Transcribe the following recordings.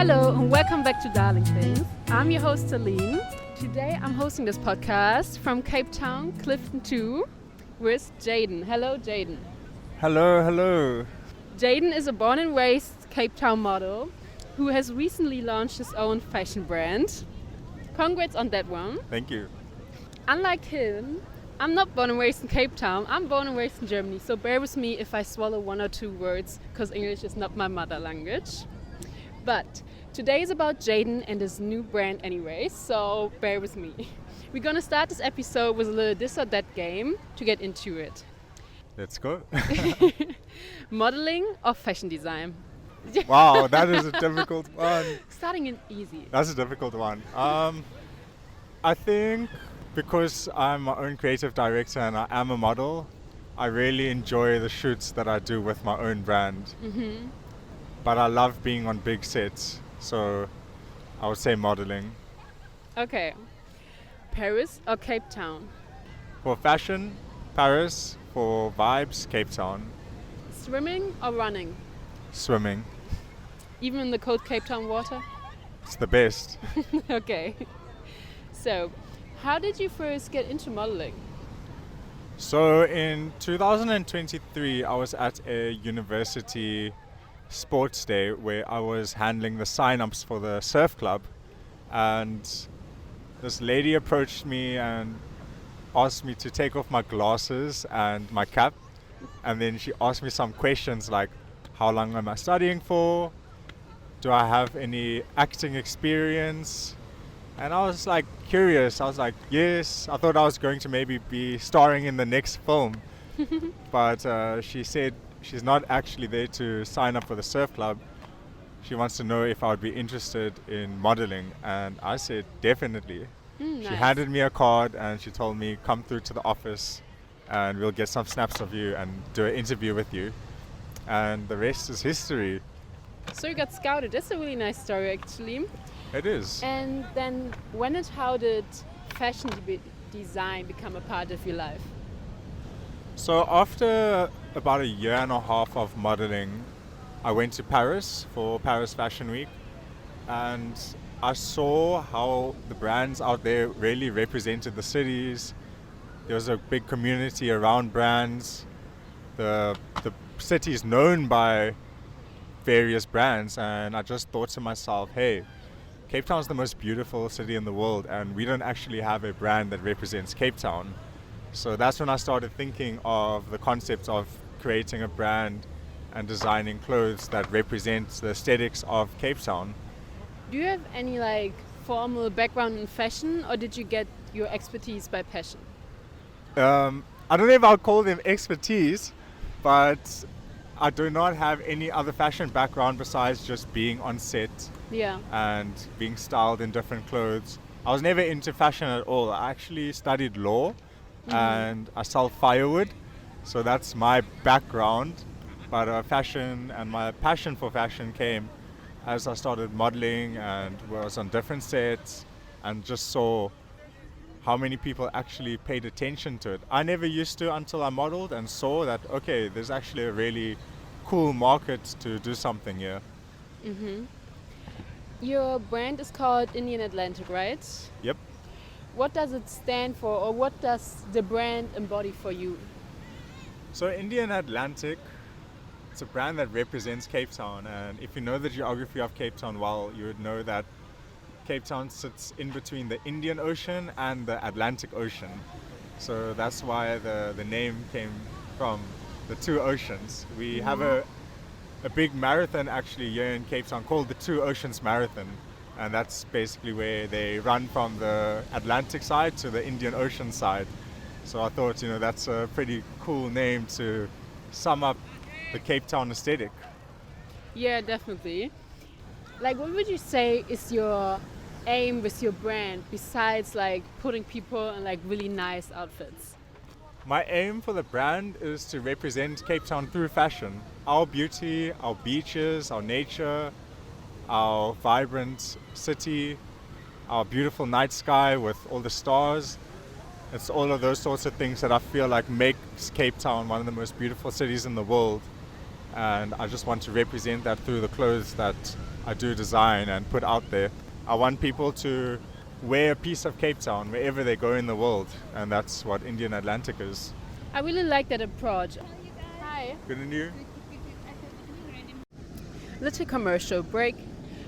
Hello and welcome back to Darling Things. I'm your host Celine. Today I'm hosting this podcast from Cape Town, Clifton 2 with Jaden. Hello Jaden. Hello. Jaden is a born and raised Cape Town model who has recently launched his own fashion brand. Congrats on that one. Thank you. Unlike him, I'm not born and raised in Cape Town. I'm born and raised in Germany, so bear with me if I swallow one or two words because English is not my mother language. But today is about Jaden and his new brand anyway, so bear with me. We're gonna start this episode with a little this or that game to get into it. Let's go. Modeling or fashion design? Wow, that is a difficult one. Starting in easy. That's a difficult one. I think because I'm my own creative director and I am a model, I really enjoy the shoots that I do with my own brand. Mm-hmm. But I love being on big sets, so I would say modeling. Okay. Paris or Cape Town? For fashion, Paris. For vibes, Cape Town. Swimming or running? Swimming. Even in the cold Cape Town water? It's the best. Okay. So, how did you first get into modeling? So in 2023, I was at a university sports day where I was handling the sign-ups for the surf club, and this lady approached me and asked me to take off my glasses and my cap, and then she asked me some questions like, how long am I studying for? Do I have any acting experience? And I was like curious. I was like, yes. I thought I was going to maybe be starring in the next film. But she said she's not actually there to sign up for the surf club. She wants to know if I would be interested in modeling. And I said, definitely. Nice. She handed me a card and she told me, come through to the office and we'll get some snaps of you and do an interview with you. And the rest is history. So you got scouted. That's a really nice story, actually. It is. And then when and how did fashion design become a part of your life? So after about a year and a half of modeling, I went to Paris for Paris Fashion Week, and I saw how the brands out there really represented the cities. There was a big community around brands. The city is known by various brands, and I just thought to myself, hey, Cape Town is the most beautiful city in the world, and we don't actually have a brand that represents Cape Town. So that's when I started thinking of the concept of creating a brand and designing clothes that represents the aesthetics of Cape Town. Do you have any formal background in fashion, or did you get your expertise by passion? I don't know if I'll call them expertise, but I do not have any other fashion background besides just being on set. Yeah. And being styled in different clothes. I was never into fashion at all. I actually studied law and I sell firewood, so that's my background. But fashion and my passion for fashion came as I started modeling and was on different sets and just saw how many people actually paid attention to it. I never used to until I modeled and saw that, okay, there's actually a really cool market to do something here. Mm-hmm. Your brand is called Indian Atlantic, right? Yep. What does it stand for, or what does the brand embody for you? So Indian Atlantic, it's a brand that represents Cape Town, and if you know the geography of Cape Town well, you would know that Cape Town sits in between the Indian Ocean and the Atlantic Ocean. So that's why the name came from the two oceans. We have a big marathon actually here in Cape Town called the Two Oceans Marathon, and that's basically where they run from the Atlantic side to the Indian Ocean side. So I thought, that's a pretty cool name to sum up the Cape Town aesthetic. Yeah, definitely. What would you say is your aim with your brand besides putting people in really nice outfits? My aim for the brand is to represent Cape Town through fashion. Our beauty, our beaches, our nature, our vibrant city, our beautiful night sky with all the stars. It's all of those sorts of things that I feel like makes Cape Town one of the most beautiful cities in the world. and I just want to represent that through the clothes that I do design and put out there. I want people to wear a piece of Cape Town wherever they go in the world, and that's what Indian Atlantic is. I really like that approach. Hi. Good on you. Little commercial break.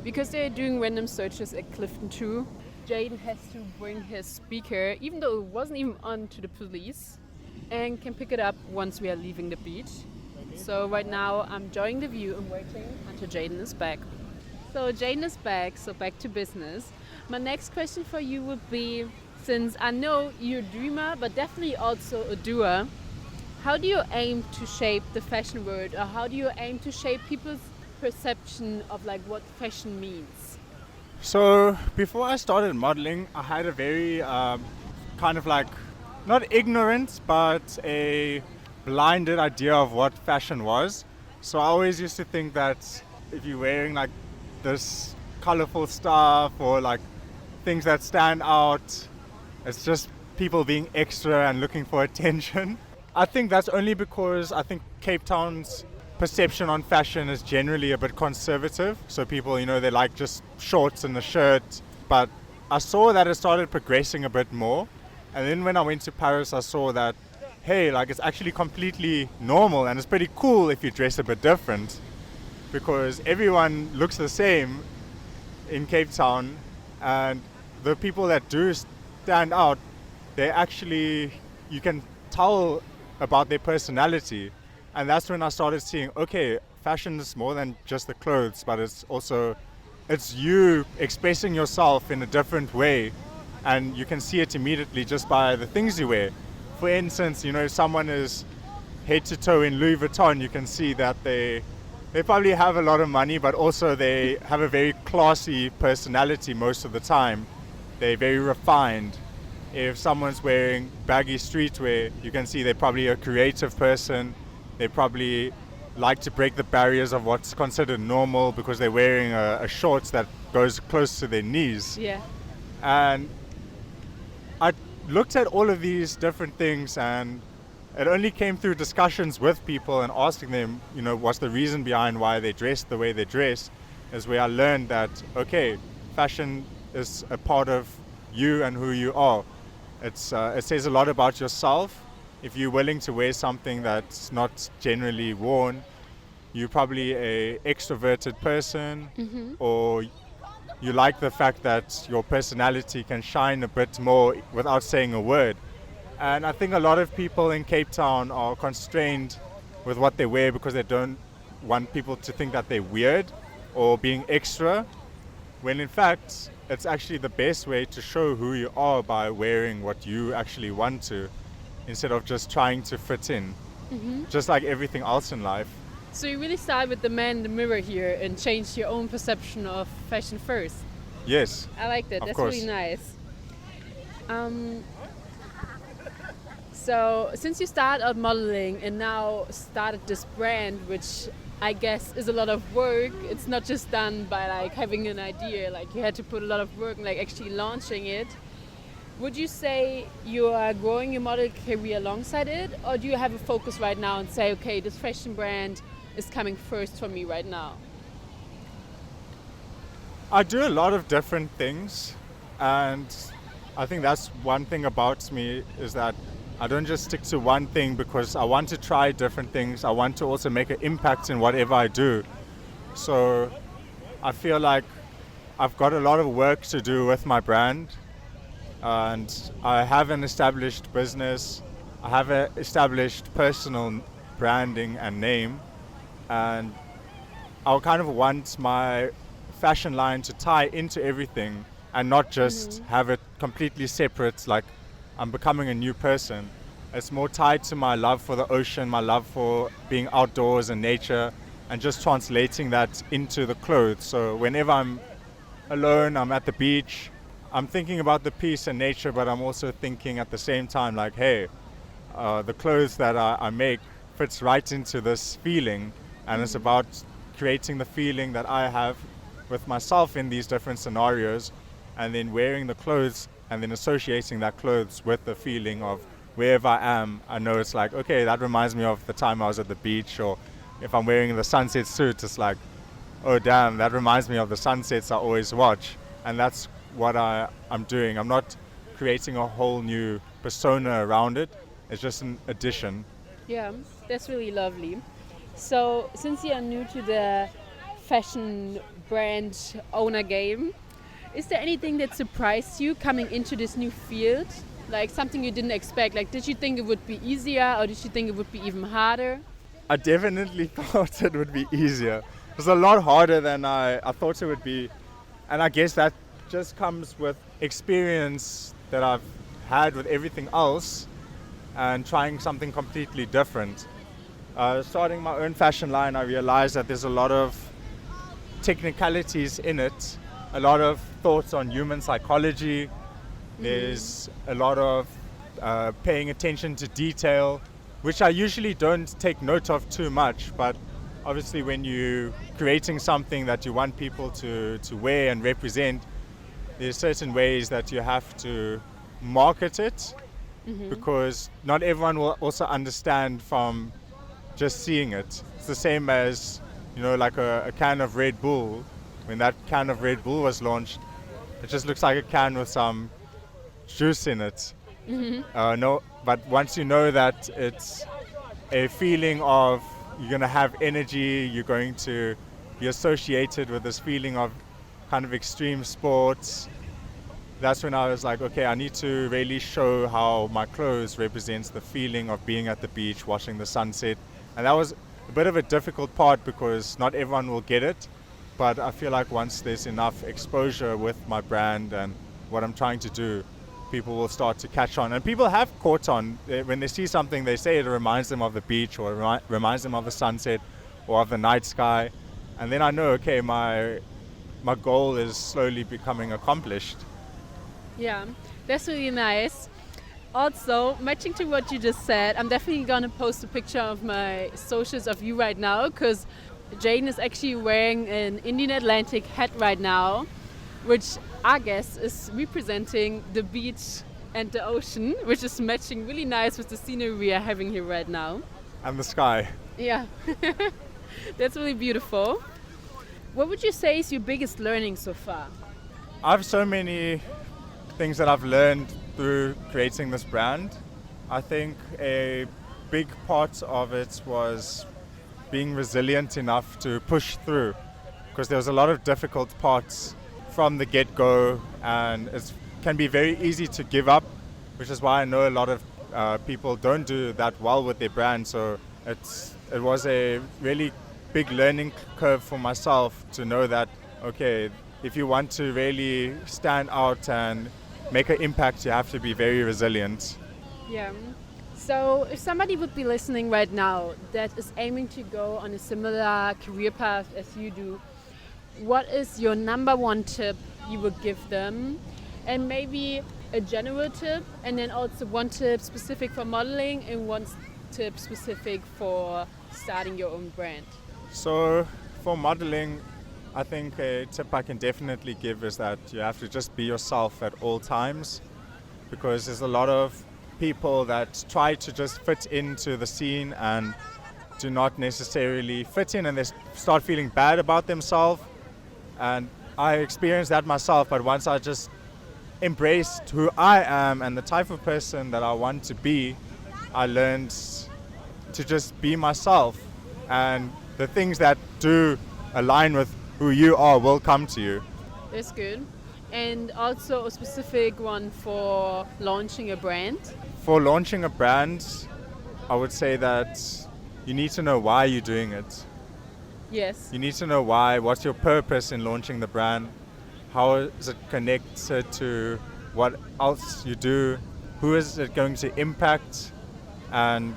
Because they're doing random searches at Clifton 2, Jaden has to bring his speaker, even though it wasn't even on, to the police, and can pick it up once we are leaving the beach. So right now I'm enjoying the view and waiting until Jaden is back. So Jaden is back, so back to business. My next question for you would be, since I know you're a dreamer, but definitely also a doer, how do you aim to shape the fashion world, or how do you aim to shape people's perception of like what fashion means? So before I started modeling, I had a very kind of like, not ignorant, but a blinded idea of what fashion was. So I always used to think that if you're wearing like this colorful stuff or like things that stand out, it's just people being extra and looking for attention. I think that's only because I think Cape Town's perception on fashion is generally a bit conservative. So people, they like just shorts and a shirt. But I saw that it started progressing a bit more. And then when I went to Paris, I saw that, hey, like it's actually completely normal and it's pretty cool if you dress a bit different, because everyone looks the same in Cape Town. And the people that do stand out, they actually, you can tell about their personality. And that's when I started seeing, okay, fashion is more than just the clothes, but it's you expressing yourself in a different way. And you can see it immediately just by the things you wear. For instance, if someone is head to toe in Louis Vuitton, you can see that they probably have a lot of money, but also they have a very classy personality most of the time. They're very refined. If someone's wearing baggy streetwear, you can see they're probably a creative person. They probably like to break the barriers of what's considered normal because they're wearing a shorts that goes close to their knees. Yeah. And I looked at all of these different things, and it only came through discussions with people and asking them, what's the reason behind why they dress the way they dress, is where I learned that, okay, fashion is a part of you and who you are. It says a lot about yourself. If you're willing to wear something that's not generally worn, you're probably an extroverted person, or you like the fact that your personality can shine a bit more without saying a word. And I think a lot of people in Cape Town are constrained with what they wear because they don't want people to think that they're weird or being extra, when in fact it's actually the best way to show who you are by wearing what you actually want to, instead of just trying to fit in, just like everything else in life. So you really start with the man in the mirror here and change your own perception of fashion first. Yes. I like that. Of That's course. really nice. So since you started out modeling and now started this brand, which I guess is a lot of work, it's not just done by like having an idea, like you had to put a lot of work in like actually launching it. Would you say you are growing your model career alongside it, or do you have a focus right now and say, okay, this fashion brand is coming first for me right now? I do a lot of different things, and I think that's one thing about me, is that I don't just stick to one thing, because I want to try different things. I want to also make an impact in whatever I do. So I feel like I've got a lot of work to do with my brand. And I have an established business, I have an established personal branding and name, and I kind of want my fashion line to tie into everything and not just have it completely separate, like I'm becoming a new person. It's more tied to my love for the ocean, my love for being outdoors and nature, and just translating that into the clothes. So whenever I'm alone, I'm at the beach, I'm thinking about the peace and nature, but I'm also thinking at the same time, like, hey, the clothes that I make fits right into this feeling, and it's about creating the feeling that I have with myself in these different scenarios, and then wearing the clothes and then associating that clothes with the feeling of wherever I am. I know it's like, okay, that reminds me of the time I was at the beach, or if I'm wearing the sunset suit, it's like, oh damn, that reminds me of the sunsets I always watch. And that's what I'm doing. I'm not creating a whole new persona around it. It's just an addition. Yeah, that's really lovely. So, since you are new to the fashion brand owner game, is there anything that surprised you coming into this new field? Like something you didn't expect? Like, did you think it would be easier or did you think it would be even harder? I definitely thought it would be easier. It was a lot harder than I thought it would be. And I guess that just comes with experience that I've had with everything else and trying something completely different. Starting my own fashion line, I realized that there's a lot of technicalities in it, a lot of thoughts on human psychology. There's a lot of paying attention to detail, which I usually don't take note of too much, but obviously when you're creating something that you want people to wear and represent, there's certain ways that you have to market it, because not everyone will also understand from just seeing it. It's the same as, like a can of Red Bull. When that can of Red Bull was launched, it just looks like a can with some juice in it. No, but once you know that it's a feeling of you're going to have energy, you're going to be associated with this feeling of kind of extreme sports, that's when I was like, okay, I need to really show how my clothes represents the feeling of being at the beach, watching the sunset. And that was a bit of a difficult part because not everyone will get it. But I feel like once there's enough exposure with my brand and what I'm trying to do, people will start to catch on. And people have caught on. When they see something, they say it reminds them of the beach or reminds them of the sunset or of the night sky. And then I know, okay, my goal is slowly becoming accomplished. Yeah, that's really nice. Also, matching to what you just said, I'm definitely going to post a picture of my socials of you right now, because Jaden is actually wearing an Indian Atlantic hat right now, which I guess is representing the beach and the ocean, which is matching really nice with the scenery we are having here right now. And the sky. Yeah, that's really beautiful. What would you say is your biggest learning so far? I have so many things that I've learned through creating this brand. I think a big part of it was being resilient enough to push through, because there was a lot of difficult parts from the get-go, and it can be very easy to give up, which is why I know a lot of people don't do that well with their brand. So it was a really big learning curve for myself to know that, okay, if you want to really stand out and make an impact, you have to be very resilient. Yeah. So if somebody would be listening right now that is aiming to go on a similar career path as you do, what is your number one tip you would give them? And maybe a general tip, and then also one tip specific for modeling and one tip specific for starting your own brand. So for modeling, I think a tip I can definitely give is that you have to just be yourself at all times, because there's a lot of people that try to just fit into the scene and do not necessarily fit in, and they start feeling bad about themselves. And I experienced that myself, but once I just embraced who I am and the type of person that I want to be, I learned to just be myself, and the things that do align with who you are will come to you. That's good. And also a specific one for launching a brand? For launching a brand, I would say that you need to know why you're doing it. Yes. You need to know why, what's your purpose in launching the brand, how is it connected to what else you do, who is it going to impact, and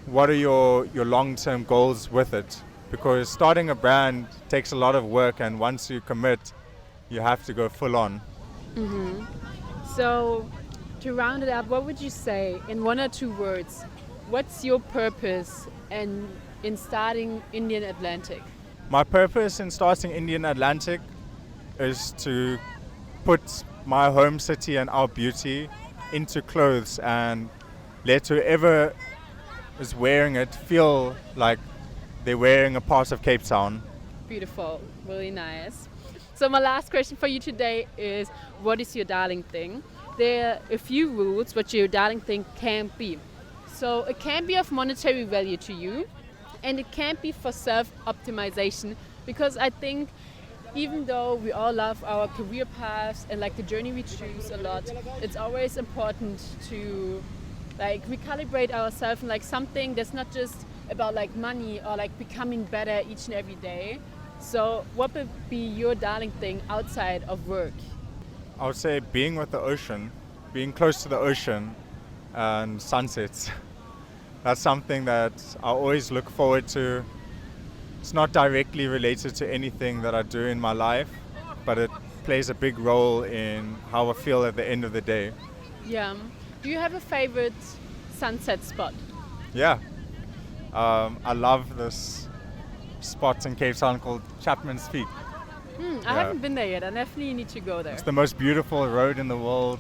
what are your long-term goals with it. Because starting a brand takes a lot of work, and once you commit, you have to go full on. Mm-hmm. So, to round it up, what would you say in one or two words? What's your purpose in starting Indian Atlantic? My purpose in starting Indian Atlantic is to put my home city and our beauty into clothes and let whoever is wearing it feel like they're wearing a part of Cape Town. Beautiful, really nice. So my last question for you today is, what is your darling thing? There are a few rules what your darling thing can't be. So it can't be of monetary value to you, and it can't be for self-optimization, because I think even though we all love our career paths and like the journey we choose a lot, it's always important to like recalibrate ourselves and like something that's not just about like money or like becoming better each and every day. So what would be your darling thing outside of work? I would say being with the ocean, being close to the ocean and sunsets. That's something that I always look forward to. It's not directly related to anything that I do in my life, but it plays a big role in how I feel at the end of the day. Yeah. Do you have a favorite sunset spot? Yeah. I love this spot in Cape Town called Chapman's Peak. I haven't been there yet. I definitely need to go there. It's the most beautiful road in the world.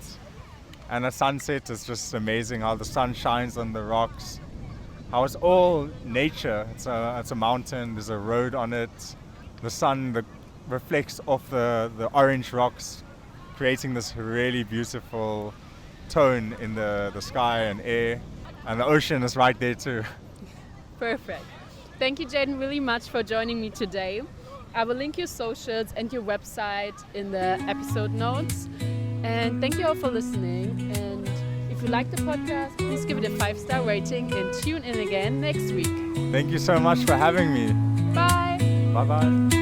And at sunset, it's just amazing how the sun shines on the rocks. How it's all nature. It's a mountain, there's a road on it. The sun reflects off the orange rocks, creating this really beautiful tone in the sky and air. And the ocean is right there too. Perfect. Thank you, Jaden, really much for joining me today. I will link your socials and your website in the episode notes. And thank you all for listening. And if you like the podcast, please give it a 5-star rating and tune in again next week. Thank you so much for having me. Bye. Bye-bye.